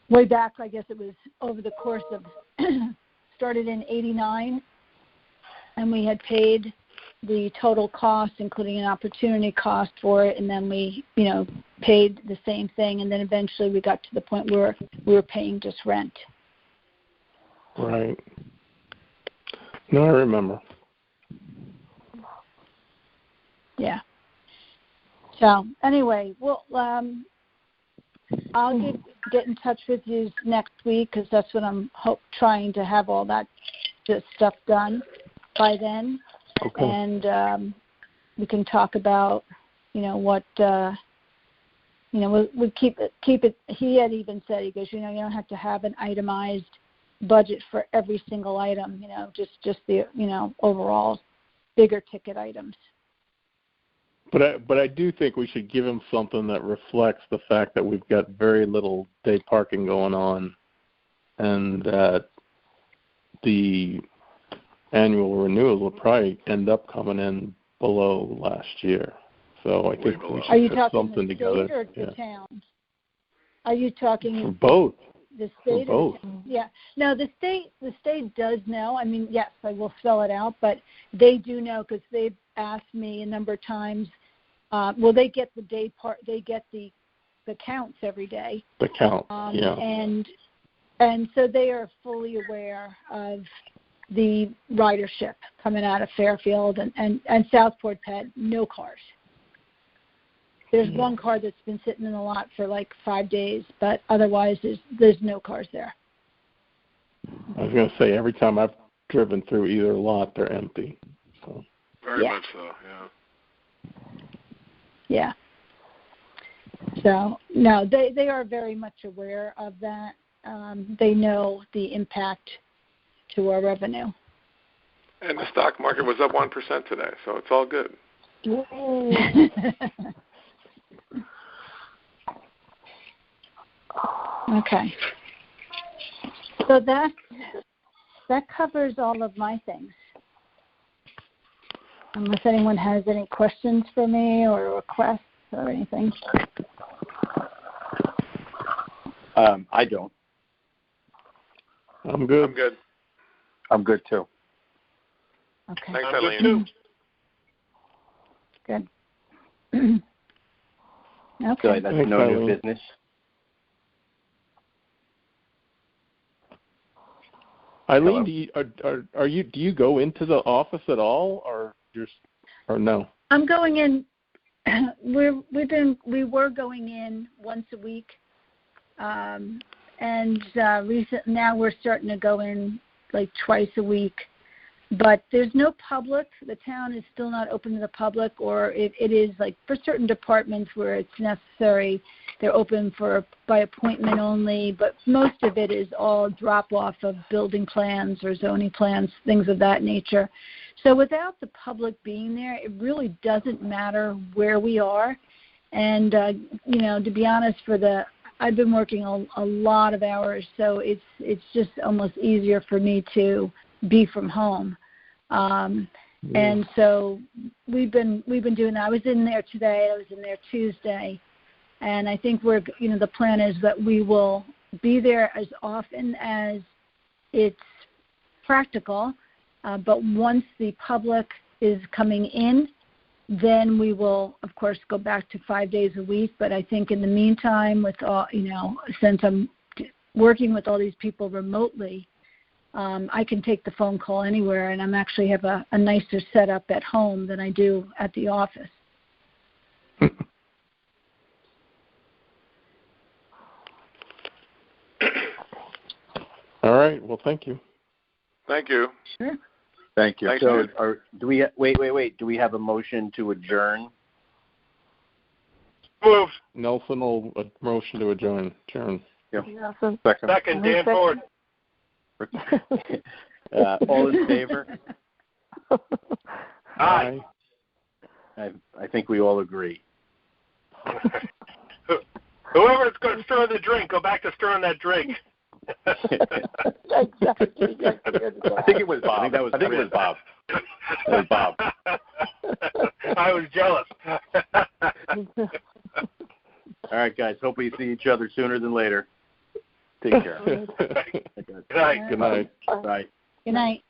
way back, I guess it was over the course of, started in 89, and we had paid the total cost, including an opportunity cost for it, and then we, paid the same thing, and then eventually we got to the point where we were paying just rent. Right. No, I remember. Yeah. So anyway, well, I'll get in touch with you next week, because that's when I'm trying to have all that stuff done by then. Okay. And we can talk about, what, we'll keep it. He had even said, he goes, you don't have to have an itemized budget for every single item, just the, overall bigger ticket items. But I do think we should give him something that reflects the fact that we've got very little day parking going on, and that the annual renewal will probably end up coming in below last year. So I think we should put something together. Are you talking the state or the towns? Are you talking for both? The state for both. Yeah. No, the state does know. I mean, yes, I will spell it out, but they do know, because they've asked me a number of times. They get the they get the counts every day. The count, yeah. And And so they are fully aware of the ridership coming out of Fairfield and Southport had no cars. There's one car that's been sitting in the lot for like 5 days, but otherwise there's no cars there. I was going to say, every time I've driven through either lot, they're empty. So. Very much so, yeah. Yeah. So, no, they are very much aware of that. They know the impact to our revenue. And the stock market was up 1% today, so it's all good. Okay. So that covers all of my things. Unless anyone has any questions for me or requests or anything. I don't. I'm good. I'm good. I'm good too. Okay. Thanks, I'm Eileen. Good. Okay. So that's Thanks, no new Eileen. business. Eileen, do you go into the office at all, or no? I'm going in. We were going in once a week, and now we're starting to go in like twice a week. But there's no public. The town is still not open to the public, or it is like for certain departments where it's necessary, they're open by appointment only. But most of it is all drop off of building plans or zoning plans, things of that nature. So without the public being there, it really doesn't matter where we are. And to be honest, I've been working a lot of hours, so it's just almost easier for me to be from home. And so we've been doing that. I was in there today. I was in there Tuesday, and I think the plan is that we will be there as often as it's practical. But once the public is coming in, then we will, of course, go back to 5 days a week. But I think in the meantime, with all, since I'm working with all these people remotely, I can take the phone call anywhere, and I'm actually have a nicer setup at home than I do at the office. All right. Well, thank you. Thank you. Sure. Thank you. Thanks, So, man. do we wait? Do we have a motion to adjourn? Moved. Nelson will motion to adjourn. Yep. Nelson. Second, Dan Ford. All in favor? Aye. I think we all agree. Whoever's going to stir the drink, go back to stirring that drink. Exactly. I think it was Bob. I think it was Bob. It was Bob. I was jealous. All right, guys. Hope we see each other sooner than later. Take care. Good night. Good night. Bye. Good night.